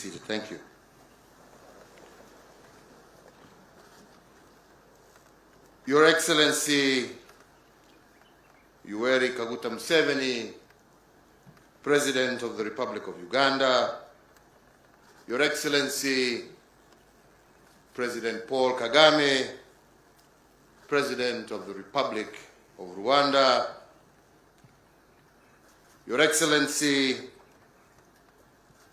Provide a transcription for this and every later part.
seated. Thank you. Your Excellency Yoweri Kaguta Museveni, President of the Republic of Uganda, Your Excellency President Paul Kagame, President of the Republic of Rwanda, Your Excellency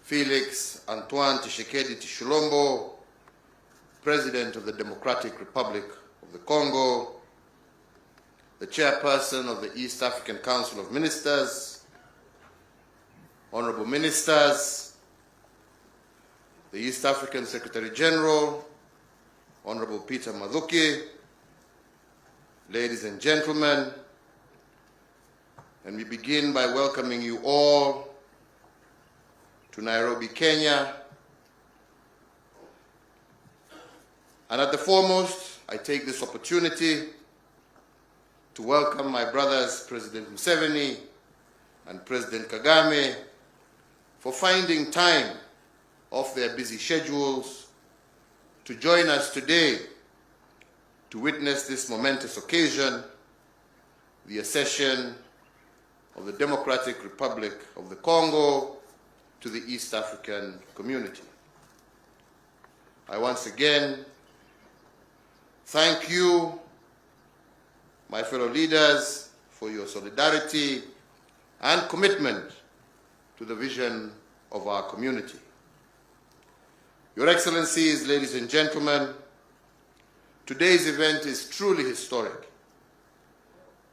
Felix Antoine Tshisekedi Tshilombo, President of the Democratic Republic of the Congo, the Chairperson of the East African Council of Ministers, Honorable Ministers, the East African Secretary General, Honorable Peter Mathuki, ladies and gentlemen, and we begin by welcoming you all to Nairobi, Kenya. And at the foremost, I take this opportunity to welcome my brothers, President Museveni and President Kagame, for finding time off their busy schedules to join us today to witness this momentous occasion, the accession of the Democratic Republic of the Congo to the East African community. I once again thank you, my fellow leaders, for your solidarity and commitment to the vision of our community. Your Excellencies, ladies and gentlemen, today's event is truly historic.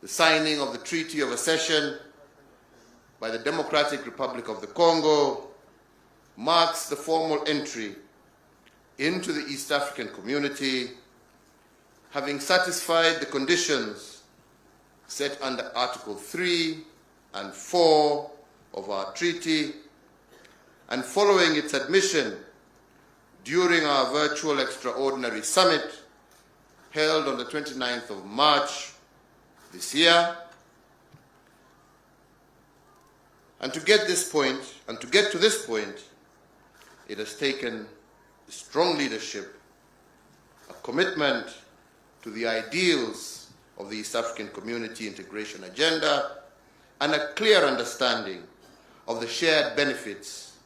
The signing of the Treaty of Accession by the Democratic Republic of the Congo marks the formal entry into the East African community, having satisfied the conditions set under Article 3 and 4 of our treaty, and following its admission during our virtual extraordinary summit held on the 29th of March this year. And to get to this point, it has taken strong leadership, a commitment to the ideals of the East African Community integration agenda, and a clear understanding of the shared benefits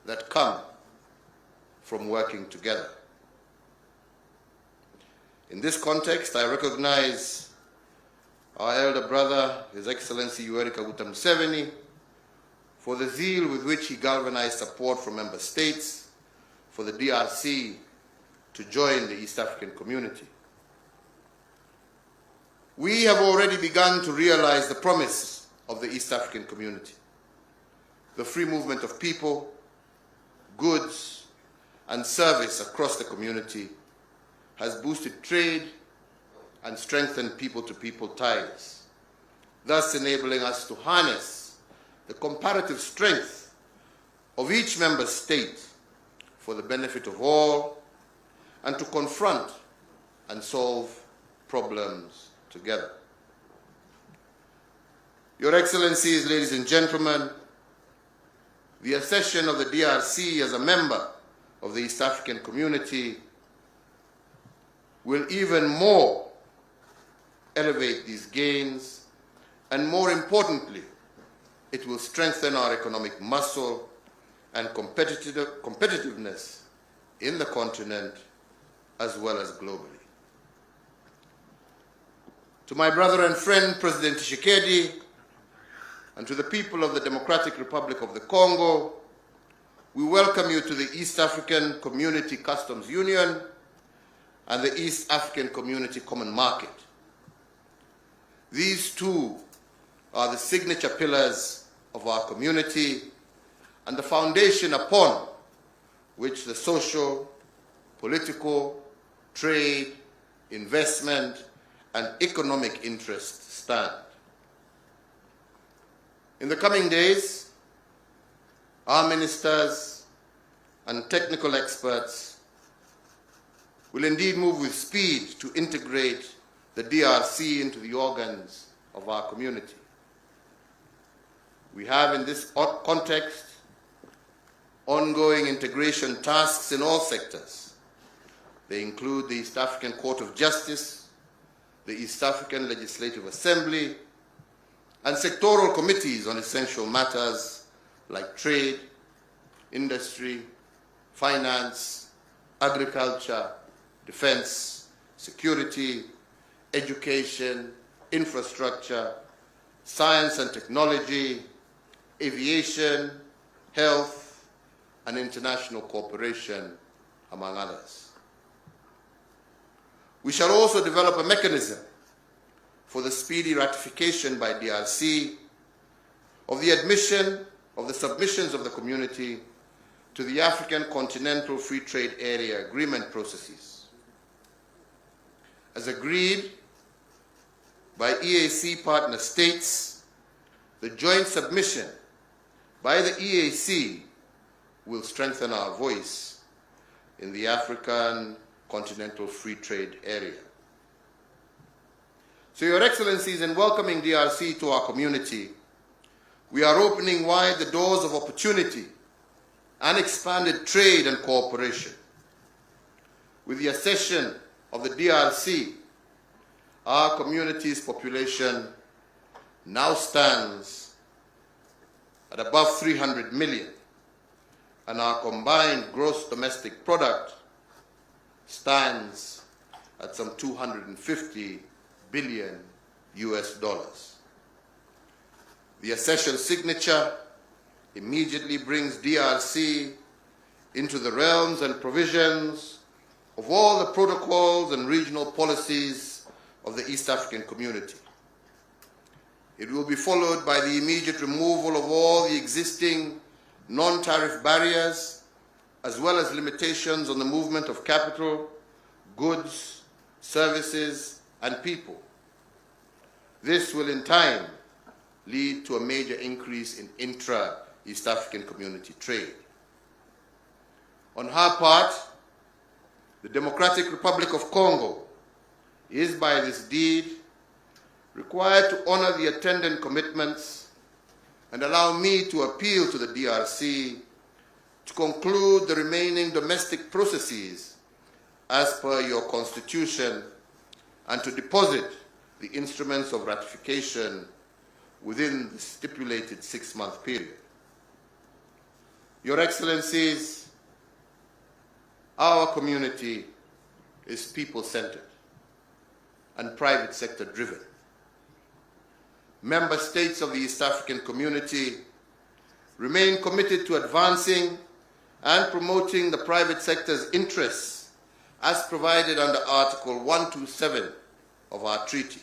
that come from working together. In this context, I recognize our elder brother, His Excellency Yoweri Kaguta Museveni, for the zeal with which he galvanized support from member states for the DRC to join the East African community. We have already begun to realize the promise of the East African community. The free movement of people, goods, and service across the community has boosted trade and strengthened people-to-people ties, thus enabling us to harness the comparative strength of each member state for the benefit of all, and to confront and solve problems together. Your Excellencies, ladies and gentlemen, the accession of the DRC as a member of the East African community will even more elevate these gains, and more importantly, it will strengthen our economic muscle and competitiveness in the continent as well as globally. To my brother and friend, President Tshisekedi, and to the people of the Democratic Republic of the Congo, we welcome you to the East African Community Customs Union and the East African Community Common Market. These two are the signature pillars of our community and the foundation upon which the social, political, trade, investment, and economic interests stand. In the coming days, our ministers and technical experts will indeed move with speed to integrate the DRC into the organs of our community. We have in this context ongoing integration tasks in all sectors. They include the East African Court of Justice, the East African Legislative Assembly, and sectoral committees on essential matters like trade, industry, finance, agriculture, defense, security, education, infrastructure, science and technology, aviation, health, and international cooperation, among others. We shall also develop a mechanism for the speedy ratification by DRC of the admission of the submissions of the community to the African Continental Free Trade Area agreement processes. As agreed by EAC partner states, the joint submission by the EAC will strengthen our voice in the African Continental Free Trade Area. So, Your Excellencies, in welcoming DRC to our community, we are opening wide the doors of opportunity and expanded trade and cooperation. With the accession of the DRC, our community's population now stands at above 300 million, and our combined gross domestic product stands at some 250 billion US dollars. The accession signature immediately brings DRC into the realms and provisions of all the protocols and regional policies of the East African community. It will be followed by the immediate removal of all the existing non-tariff barriers, as well as limitations on the movement of capital, goods, services, and people. This will in time lead to a major increase in intra-East African community trade. On her part, the Democratic Republic of Congo is by this deed required to honor the attendant commitments, and allow me to appeal to the DRC to conclude the remaining domestic processes as per your constitution and to deposit the instruments of ratification within the stipulated 6-month period. Your Excellencies, our community is people-centered and private sector driven. Member states of the East African community remain committed to advancing and promoting the private sector's interests as provided under Article 127 of our treaty.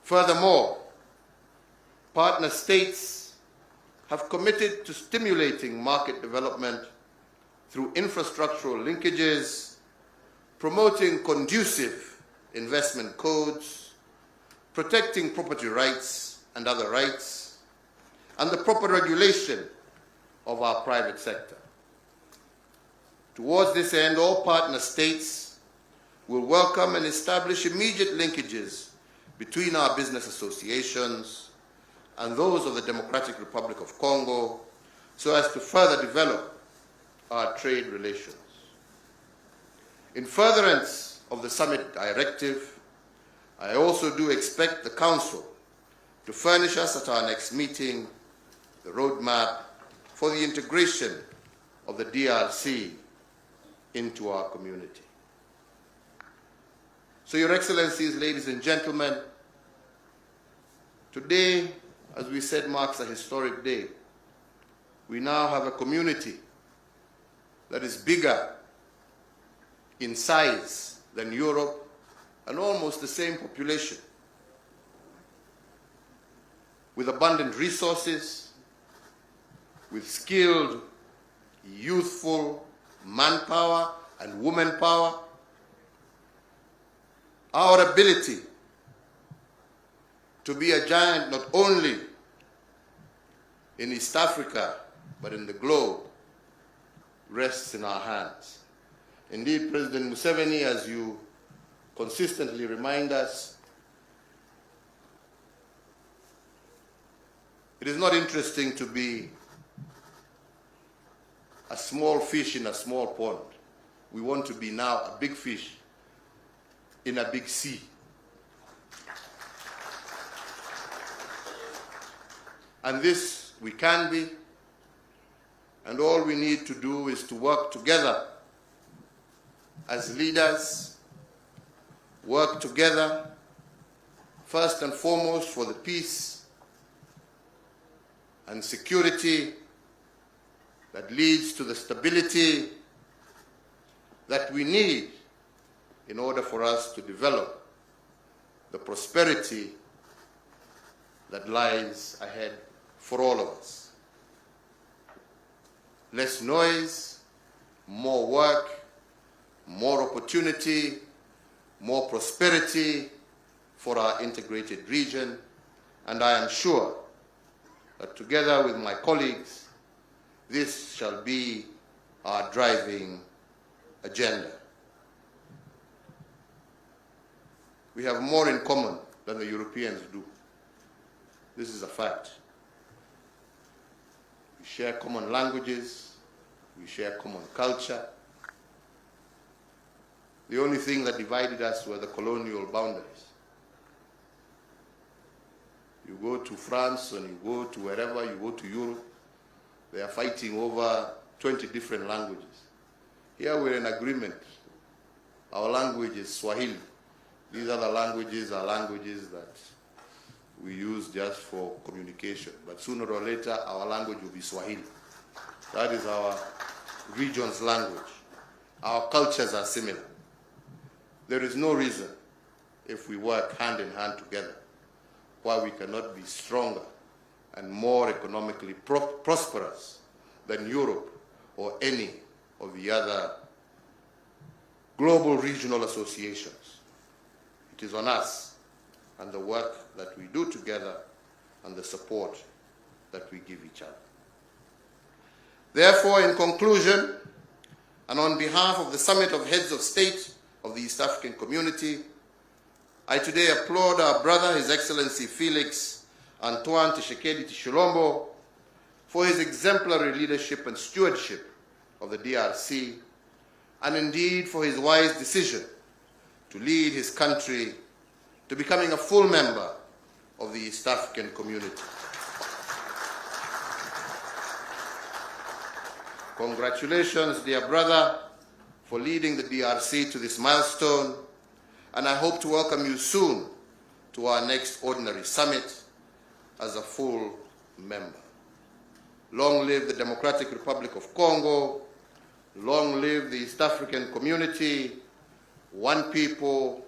Furthermore, partner states have committed to stimulating market development through infrastructural linkages, promoting conducive investment codes, protecting property rights and other rights, and the proper regulation of our private sector. Towards this end, all partner states will welcome and establish immediate linkages between our business associations and those of the Democratic Republic of Congo so as to further develop our trade relations. In furtherance of the summit directive, I also do expect the Council to furnish us at our next meeting the roadmap for the integration of the DRC into our community. So, Your Excellencies, ladies and gentlemen, today, as we said, marks a historic day. We now have a community that is bigger in size than Europe and almost the same population, with abundant resources, with skilled, youthful manpower and woman power. Our ability to be a giant not only in East Africa but in the globe rests in our hands. Indeed, President Museveni, as you consistently remind us, it is not interesting to be a small fish in a small pond. We want to be now a big fish in a big sea. And this we can be, and all we need to do is to work together as leaders, work together first and foremost for the peace and security that leads to the stability that we need in order for us to develop the prosperity that lies ahead for all of us. Less noise, more work, more opportunity, more prosperity for our integrated region, and I am sure that together with my colleagues, this shall be our driving agenda. We have more in common than the Europeans do. This is a fact. We share common languages, we share common culture. The only thing that divided us were the colonial boundaries. You go to France and you go to wherever, you go to Europe, they are fighting over 20 different languages. Here we're in agreement. Our language is Swahili. These other languages are languages that we use just for communication. But sooner or later, our language will be Swahili. That is our region's language. Our cultures are similar. There is no reason, if we work hand in hand together, why we cannot be stronger and more economically prosperous than Europe or any of the other global regional associations. It is on us and the work that we do together and the support that we give each other. Therefore, in conclusion, and on behalf of the Summit of Heads of State of the East African Community, I today applaud our brother, His Excellency Felix Antoine Tshisekedi Tshilombo, for his exemplary leadership and stewardship of the DRC, and indeed for his wise decision to lead his country to becoming a full member of the East African Community. Congratulations, dear brother, for leading the DRC to this milestone, and I hope to welcome you soon to our next ordinary summit as a full member. Long live the Democratic Republic of Congo, long live the East African Community, one people,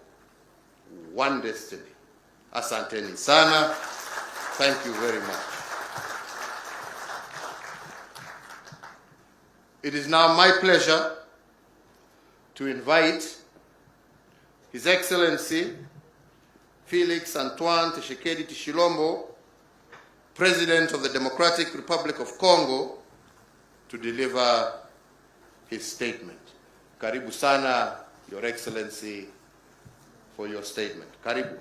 one destiny. Asanteni sana. Thank you very much. It is now my pleasure to invite His Excellency Felix Antoine Tshisekedi Tshilombo, President of the Democratic Republic of Congo, to deliver his statement. Karibu sana, Your Excellency, for your statement. Karibu.